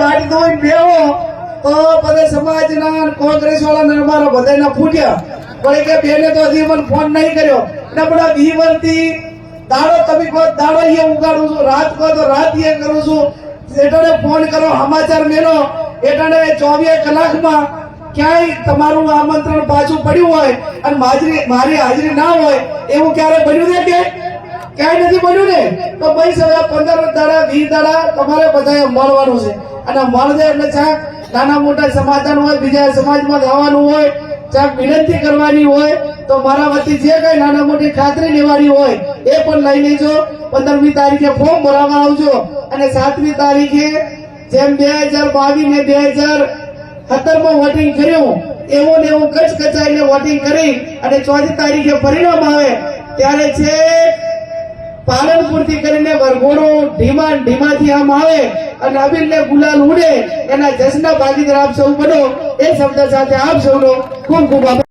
બાટી તો બેહો તો બધા સમાજના કોંગ્રેસ વાળા અમારા બધાના ફૂટ્યા પણ કે બેને તો હજી મને ફોન નહીં કર્યો ને બધા 20 વર્ષથી દાડો તમે કહો દાડો અહીંયા ઉગાડું છું, રાત કહો તો રાત અહીંયા કરું છું, એટલે ફોન કરો સમાચાર મેલો એટલે 24 કલાકમાં ક્યાંય તમારું આમંત્રણ પાછું પડ્યું હોય અને મારી હાજરી ના હોય એવું ક્યારે બન્યું ને કે ક્યાંય નથી બન્યું ને? તો ભાઈ હવે 15 દાડા 20 દાડા તમારે બધાએ મળવાનું છે અને મળે એટલે ચાક નાના મોટા સમાધાન હોય, બીજા સમાજમાં જવાનું હોય, ચાક વિનંતી કરવાની હોય તો મારા વતી જે કઈ નાના મોટી ખાતરી લેવાની હોય એ પણ લઈ લેજો. 15મી તારીખે ફોર્મ ભરાવા આવજો અને 7મી તારીખે જેમ 2022 ને 2017માં વોટિંગ કર્યું એવું ને એવું કચકચાઈને વોટિંગ કરી અને 4મી તારીખે પરિણામ આવે ત્યારે છે પાલનપુર થી કરીને વરઘોડો ઢીમાથી આમ આવે અને અબીરને ગુલાલ ઉડે એના જશ્નના ભાગીદાર આપ સૌ બનો એ શબ્દ સાથે આપ સૌનો ખૂબ ખૂબ આભાર.